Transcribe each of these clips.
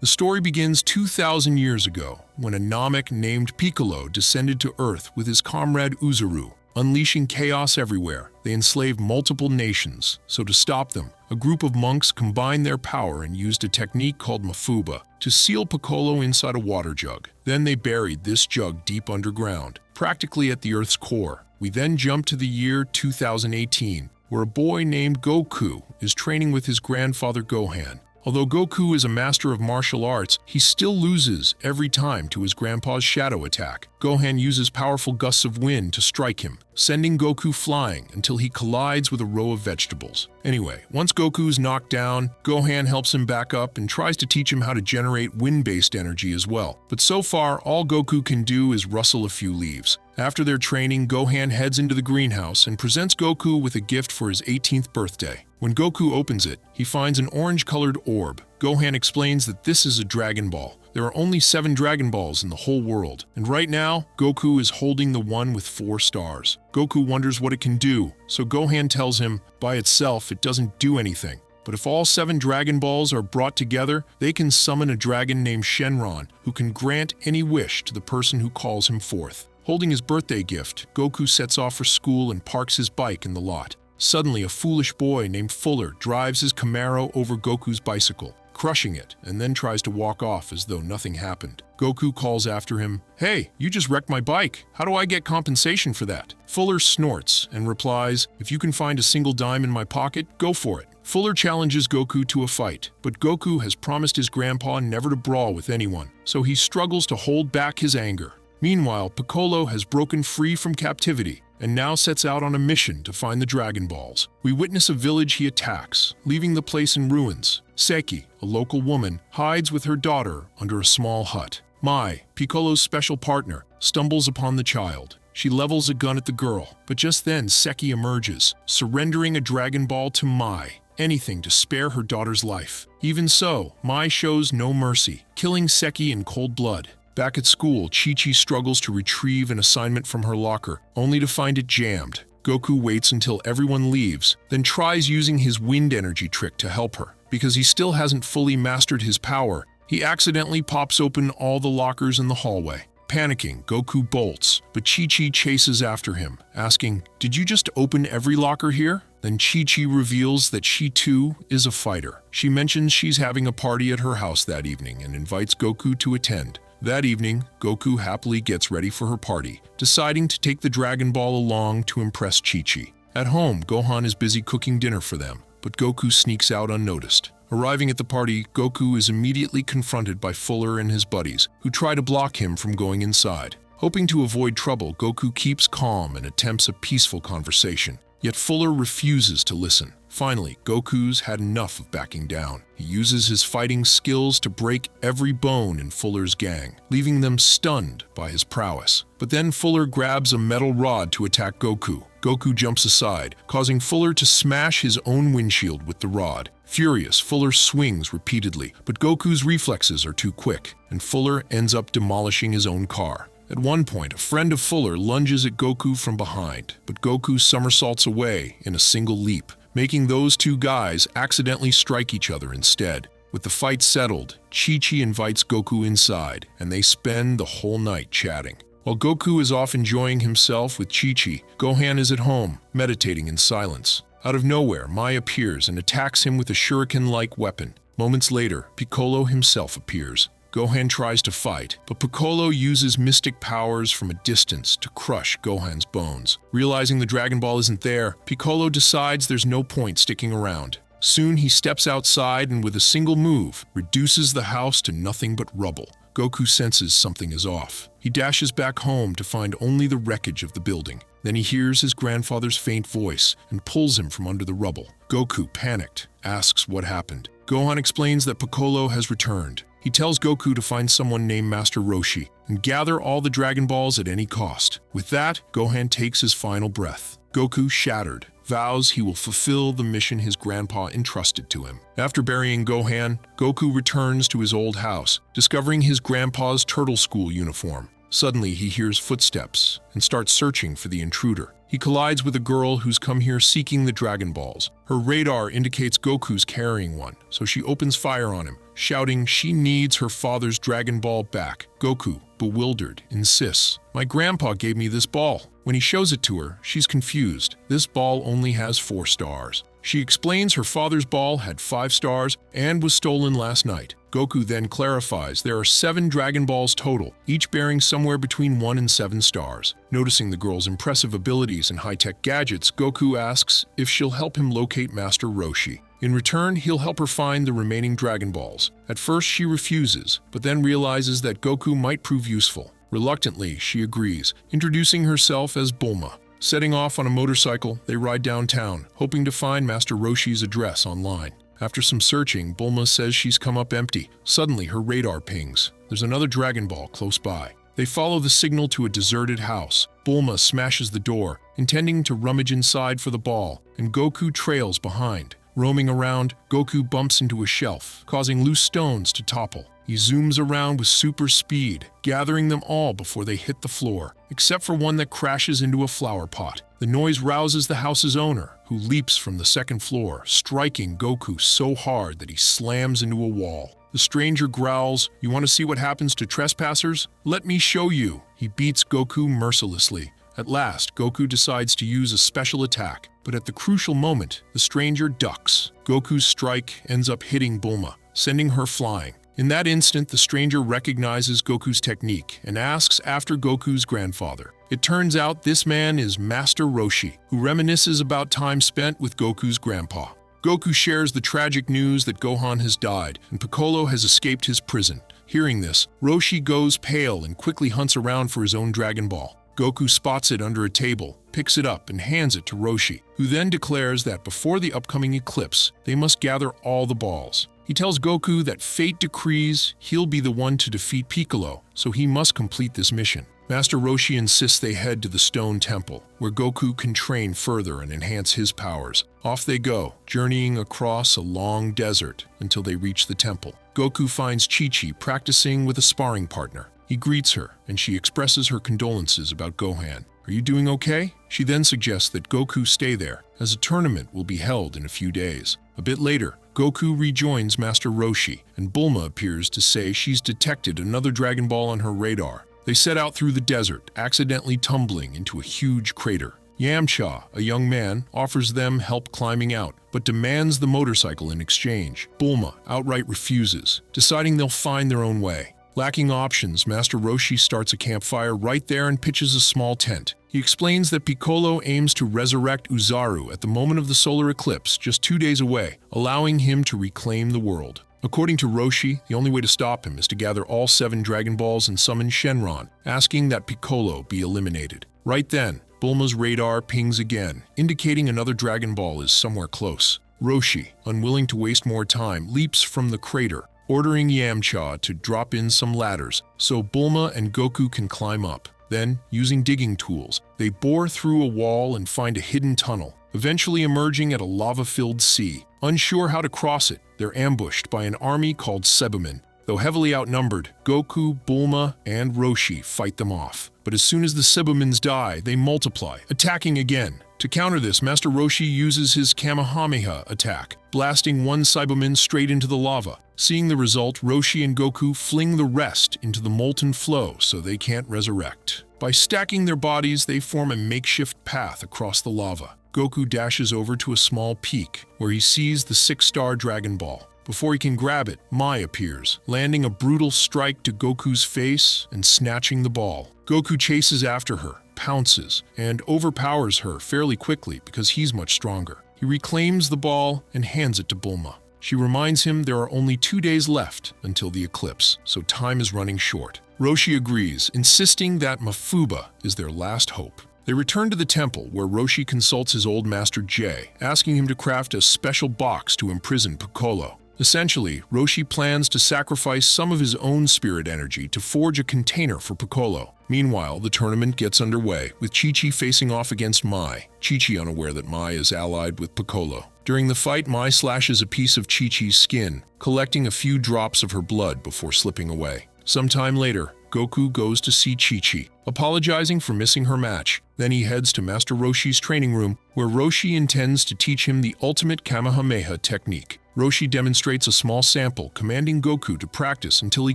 The story begins 2,000 years ago, when a Namek named Piccolo descended to Earth with his comrade Uzuru. Unleashing chaos everywhere, they enslaved multiple nations, so to stop them, a group of monks combined their power and used a technique called mafuba to seal Piccolo inside a water jug. Then they buried this jug deep underground, practically at the Earth's core. We then jump to the year 2018, where a boy named Goku is training with his grandfather Gohan. Although Goku is a master of martial arts, he still loses every time to his grandpa's shadow attack. Gohan uses powerful gusts of wind to strike him, sending Goku flying until he collides with a row of vegetables. Anyway, once Goku is knocked down, Gohan helps him back up and tries to teach him how to generate wind-based energy as well. But so far, all Goku can do is rustle a few leaves. After their training, Gohan heads into the greenhouse and presents Goku with a gift for his 18th birthday. When Goku opens it, he finds an orange-colored orb. Gohan explains that this is a Dragon Ball. There are only 7 Dragon Balls in the whole world, and right now, Goku is holding the one with 4 stars. Goku wonders what it can do, so Gohan tells him, by itself, it doesn't do anything. But if all 7 Dragon Balls are brought together, they can summon a dragon named Shenron, who can grant any wish to the person who calls him forth. Holding his birthday gift, Goku sets off for school and parks his bike in the lot. Suddenly, a foolish boy named Fuller drives his Camaro over Goku's bicycle, crushing it, and then tries to walk off as though nothing happened. Goku calls after him, "Hey, you just wrecked my bike. How do I get compensation for that?" Fuller snorts and replies, "If you can find a single dime in my pocket, go for it." Fuller challenges Goku to a fight, but Goku has promised his grandpa never to brawl with anyone, so he struggles to hold back his anger. Meanwhile, Piccolo has broken free from captivity and now sets out on a mission to find the Dragon Balls. We witness a village he attacks, leaving the place in ruins. Seki, a local woman, hides with her daughter under a small hut. Mai, Piccolo's special partner, stumbles upon the child. She levels a gun at the girl, but just then Seki emerges, surrendering a Dragon Ball to Mai. Anything to spare her daughter's life. Even so, Mai shows no mercy, killing Seki in cold blood. Back at school, Chi-Chi struggles to retrieve an assignment from her locker, only to find it jammed. Goku waits until everyone leaves, then tries using his wind energy trick to help her. Because he still hasn't fully mastered his power, he accidentally pops open all the lockers in the hallway. Panicking, Goku bolts, but Chi-Chi chases after him, asking, "Did you just open every locker here?" Then Chi-Chi reveals that she too is a fighter. She mentions she's having a party at her house that evening and invites Goku to attend. That evening, Goku happily gets ready for her party, deciding to take the Dragon Ball along to impress Chi-Chi. At home, Gohan is busy cooking dinner for them, but Goku sneaks out unnoticed. Arriving at the party, Goku is immediately confronted by Fuller and his buddies, who try to block him from going inside. Hoping to avoid trouble, Goku keeps calm and attempts a peaceful conversation. Yet Fuller refuses to listen. Finally, Goku's had enough of backing down. He uses his fighting skills to break every bone in Fuller's gang, leaving them stunned by his prowess. But then Fuller grabs a metal rod to attack Goku. Goku jumps aside, causing Fuller to smash his own windshield with the rod. Furious, Fuller swings repeatedly, but Goku's reflexes are too quick, and Fuller ends up demolishing his own car. At one point, a friend of Fuller lunges at Goku from behind, but Goku somersaults away in a single leap, making those two guys accidentally strike each other instead. With the fight settled, Chi-Chi invites Goku inside, and they spend the whole night chatting. While Goku is off enjoying himself with Chi-Chi, Gohan is at home, meditating in silence. Out of nowhere, Mai appears and attacks him with a shuriken-like weapon. Moments later, Piccolo himself appears. Gohan tries to fight, but Piccolo uses mystic powers from a distance to crush Gohan's bones. Realizing the Dragon Ball isn't there, Piccolo decides there's no point sticking around. Soon he steps outside and with a single move, reduces the house to nothing but rubble. Goku senses something is off. He dashes back home to find only the wreckage of the building. Then he hears his grandfather's faint voice and pulls him from under the rubble. Goku, panicked, asks what happened. Gohan explains that Piccolo has returned. He tells Goku to find someone named Master Roshi and gather all the Dragon Balls at any cost. With that, Gohan takes his final breath. Goku, shattered, vows he will fulfill the mission his grandpa entrusted to him. After burying Gohan, Goku returns to his old house, discovering his grandpa's turtle school uniform. Suddenly, he hears footsteps and starts searching for the intruder. He collides with a girl who's come here seeking the Dragon Balls. Her radar indicates Goku's carrying one, so she opens fire on him, shouting she needs her father's Dragon Ball back. Goku, bewildered, insists, "My grandpa gave me this ball." When he shows it to her, she's confused. This ball only has 4 stars. She explains her father's ball had 5 stars and was stolen last night. Goku then clarifies there are 7 Dragon Balls total, each bearing somewhere between 1 and 7 stars. Noticing the girl's impressive abilities and high-tech gadgets, Goku asks if she'll help him locate Master Roshi. In return, he'll help her find the remaining Dragon Balls. At first, she refuses, but then realizes that Goku might prove useful. Reluctantly, she agrees, introducing herself as Bulma. Setting off on a motorcycle, they ride downtown, hoping to find Master Roshi's address online. After some searching, Bulma says she's come up empty. Suddenly, her radar pings. There's another Dragon Ball close by. They follow the signal to a deserted house. Bulma smashes the door, intending to rummage inside for the ball, and Goku trails behind. Roaming around, Goku bumps into a shelf, causing loose stones to topple. He zooms around with super speed, gathering them all before they hit the floor, except for one that crashes into a flower pot. The noise rouses the house's owner, who leaps from the 2nd floor, striking Goku so hard that he slams into a wall. The stranger growls, "You want to see what happens to trespassers? Let me show you." He beats Goku mercilessly. At last, Goku decides to use a special attack, but at the crucial moment, the stranger ducks. Goku's strike ends up hitting Bulma, sending her flying. In that instant, the stranger recognizes Goku's technique and asks after Goku's grandfather. It turns out this man is Master Roshi, who reminisces about time spent with Goku's grandpa. Goku shares the tragic news that Gohan has died and Piccolo has escaped his prison. Hearing this, Roshi goes pale and quickly hunts around for his own Dragon Ball. Goku spots it under a table, picks it up, and hands it to Roshi, who then declares that before the upcoming eclipse, they must gather all the balls. He tells Goku that fate decrees he'll be the one to defeat Piccolo, so he must complete this mission. Master Roshi insists they head to the Stone Temple, where Goku can train further and enhance his powers. Off they go, journeying across a long desert until they reach the temple. Goku finds Chi-Chi practicing with a sparring partner. He greets her, and she expresses her condolences about Gohan. "Are you doing okay?" She then suggests that Goku stay there, as a tournament will be held in a few days. A bit later, Goku rejoins Master Roshi, and Bulma appears to say she's detected another Dragon Ball on her radar. They set out through the desert, accidentally tumbling into a huge crater. Yamcha, a young man, offers them help climbing out, but demands the motorcycle in exchange. Bulma outright refuses, deciding they'll find their own way. Lacking options, Master Roshi starts a campfire right there and pitches a small tent. He explains that Piccolo aims to resurrect Uzaru at the moment of the solar eclipse, just 2 days away, allowing him to reclaim the world. According to Roshi, the only way to stop him is to gather all 7 Dragon Balls and summon Shenron, asking that Piccolo be eliminated. Right then, Bulma's radar pings again, indicating another Dragon Ball is somewhere close. Roshi, unwilling to waste more time, leaps from the crater, ordering Yamcha to drop in some ladders so Bulma and Goku can climb up. Then, using digging tools, they bore through a wall and find a hidden tunnel, eventually emerging at a lava-filled sea. Unsure how to cross it, they're ambushed by an army called Sebumen. Though heavily outnumbered, Goku, Bulma, and Roshi fight them off. But as soon as the Sebumens die, they multiply, attacking again. To counter this, Master Roshi uses his Kamehameha attack, blasting one Cyberman straight into the lava. Seeing the result, Roshi and Goku fling the rest into the molten flow so they can't resurrect. By stacking their bodies, they form a makeshift path across the lava. Goku dashes over to a small peak, where he sees the 6-star Dragon Ball. Before he can grab it, Mai appears, landing a brutal strike to Goku's face and snatching the ball. Goku chases after her, pounces, and overpowers her fairly quickly because he's much stronger. He reclaims the ball and hands it to Bulma. She reminds him there are only 2 days left until the eclipse, so time is running short. Roshi agrees, insisting that Mafuba is their last hope. They return to the temple, where Roshi consults his old master Jay, asking him to craft a special box to imprison Piccolo. Essentially, Roshi plans to sacrifice some of his own spirit energy to forge a container for Piccolo. Meanwhile, the tournament gets underway, with Chi-Chi facing off against Mai, Chi-Chi unaware that Mai is allied with Piccolo. During the fight, Mai slashes a piece of Chi-Chi's skin, collecting a few drops of her blood before slipping away. Sometime later, Goku goes to see Chi-Chi, apologizing for missing her match. Then he heads to Master Roshi's training room, where Roshi intends to teach him the ultimate Kamehameha technique. Roshi demonstrates a small sample, commanding Goku to practice until he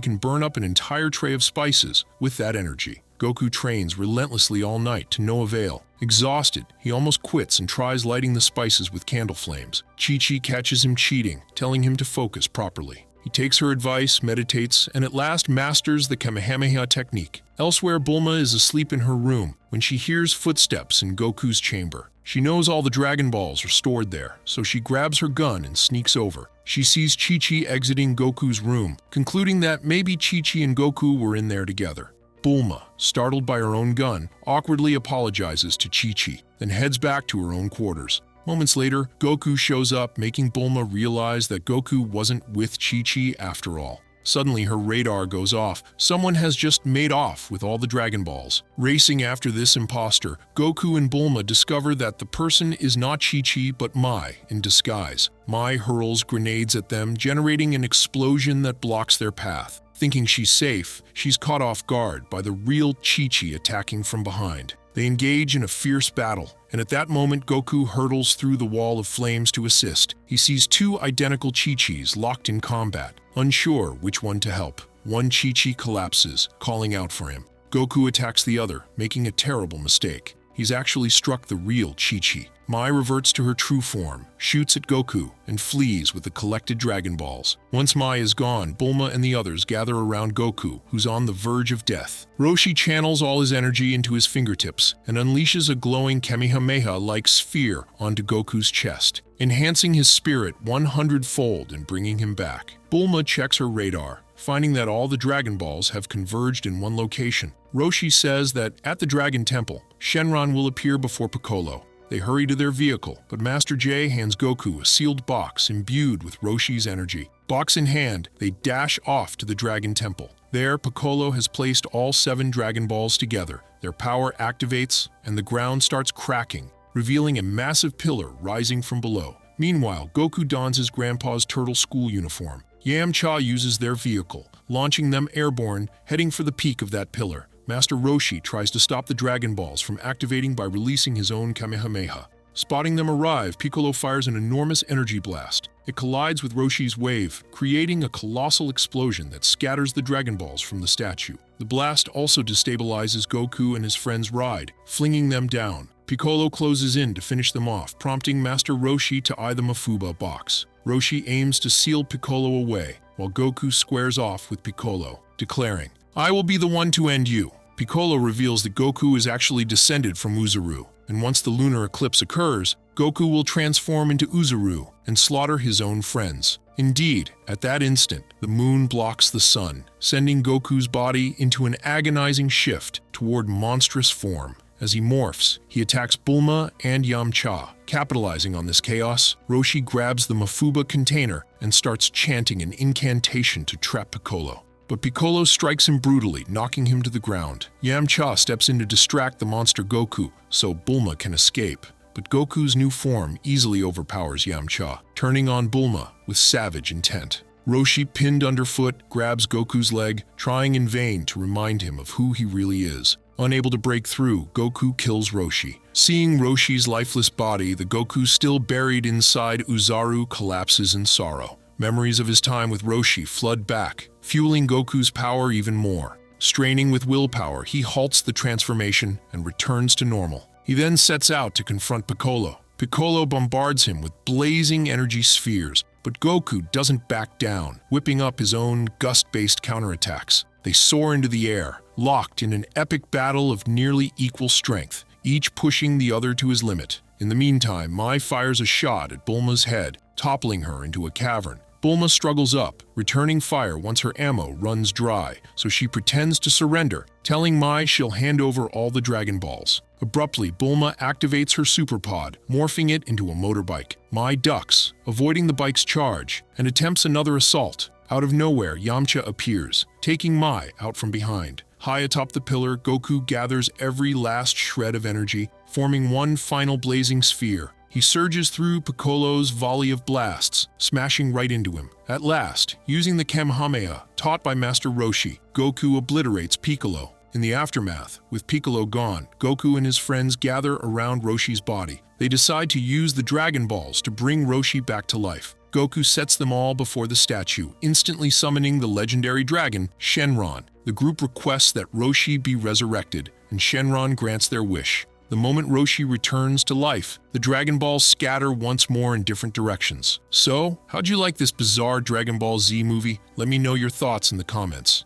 can burn up an entire tray of spices with that energy. Goku trains relentlessly all night to no avail. Exhausted, he almost quits and tries lighting the spices with candle flames. Chi-Chi catches him cheating, telling him to focus properly. He takes her advice, meditates, and at last masters the Kamehameha technique. Elsewhere, Bulma is asleep in her room when she hears footsteps in Goku's chamber. She knows all the Dragon Balls are stored there, so she grabs her gun and sneaks over. She sees Chi-Chi exiting Goku's room, concluding that maybe Chi-Chi and Goku were in there together. Bulma, startled by her own gun, awkwardly apologizes to Chi-Chi, then heads back to her own quarters. Moments later, Goku shows up, making Bulma realize that Goku wasn't with Chi-Chi after all. Suddenly, her radar goes off. Someone has just made off with all the Dragon Balls. Racing after this imposter, Goku and Bulma discover that the person is not Chi-Chi but Mai in disguise. Mai hurls grenades at them, generating an explosion that blocks their path. Thinking she's safe, she's caught off guard by the real Chi-Chi attacking from behind. They engage in a fierce battle, and at that moment Goku hurtles through the wall of flames to assist. He sees two identical Chi-Chis locked in combat, unsure which one to help. One Chi-Chi collapses, calling out for him. Goku attacks the other, making a terrible mistake. He's actually struck the real Chi-Chi. Mai reverts to her true form, shoots at Goku, and flees with the collected Dragon Balls. Once Mai is gone, Bulma and the others gather around Goku, who's on the verge of death. Roshi channels all his energy into his fingertips and unleashes a glowing Kamehameha-like sphere onto Goku's chest, enhancing his spirit 100-fold and bringing him back. Bulma checks her radar, finding that all the Dragon Balls have converged in one location. Roshi says that at the Dragon Temple, Shenron will appear before Piccolo. They hurry to their vehicle, but Master J hands Goku a sealed box imbued with Roshi's energy. Box in hand, they dash off to the Dragon Temple. There, Piccolo has placed all 7 Dragon Balls together. Their power activates, and the ground starts cracking, revealing a massive pillar rising from below. Meanwhile, Goku dons his grandpa's turtle school uniform. Yamcha uses their vehicle, launching them airborne, heading for the peak of that pillar. Master Roshi tries to stop the Dragon Balls from activating by releasing his own Kamehameha. Spotting them arrive, Piccolo fires an enormous energy blast. It collides with Roshi's wave, creating a colossal explosion that scatters the Dragon Balls from the statue. The blast also destabilizes Goku and his friend's ride, flinging them down. Piccolo closes in to finish them off, prompting Master Roshi to eye the Mafuba box. Roshi aims to seal Piccolo away, while Goku squares off with Piccolo, declaring, "I will be the one to end you." Piccolo reveals that Goku is actually descended from Uzuru, and once the lunar eclipse occurs, Goku will transform into Uzuru and slaughter his own friends. Indeed, at that instant, the moon blocks the sun, sending Goku's body into an agonizing shift toward monstrous form. As he morphs, he attacks Bulma and Yamcha. Capitalizing on this chaos, Roshi grabs the Mafuba container and starts chanting an incantation to trap Piccolo. But Piccolo strikes him brutally, knocking him to the ground. Yamcha steps in to distract the monster Goku, so Bulma can escape. But Goku's new form easily overpowers Yamcha, turning on Bulma with savage intent. Roshi, pinned underfoot, grabs Goku's leg, trying in vain to remind him of who he really is. Unable to break through, Goku kills Roshi. Seeing Roshi's lifeless body, the Goku still buried inside Uzaru collapses in sorrow. Memories of his time with Roshi flood back, fueling Goku's power even more. Straining with willpower, he halts the transformation and returns to normal. He then sets out to confront Piccolo. Piccolo bombards him with blazing energy spheres, but Goku doesn't back down, whipping up his own gust-based counterattacks. They soar into the air, locked in an epic battle of nearly equal strength, each pushing the other to his limit. In the meantime, Mai fires a shot at Bulma's head, toppling her into a cavern. Bulma struggles up, returning fire once her ammo runs dry, so she pretends to surrender, telling Mai she'll hand over all the Dragon Balls. Abruptly, Bulma activates her super pod, morphing it into a motorbike. Mai ducks, avoiding the bike's charge, and attempts another assault. Out of nowhere, Yamcha appears, taking Mai out from behind. High atop the pillar, Goku gathers every last shred of energy, forming one final blazing sphere. He surges through Piccolo's volley of blasts, smashing right into him. At last, using the Kamehameha taught by Master Roshi, Goku obliterates Piccolo. In the aftermath, with Piccolo gone, Goku and his friends gather around Roshi's body. They decide to use the Dragon Balls to bring Roshi back to life. Goku sets them all before the statue, instantly summoning the legendary dragon, Shenron. The group requests that Roshi be resurrected, and Shenron grants their wish. The moment Roshi returns to life, the Dragon Balls scatter once more in different directions. So, how'd you like this bizarre Dragon Ball Z movie? Let me know your thoughts in the comments.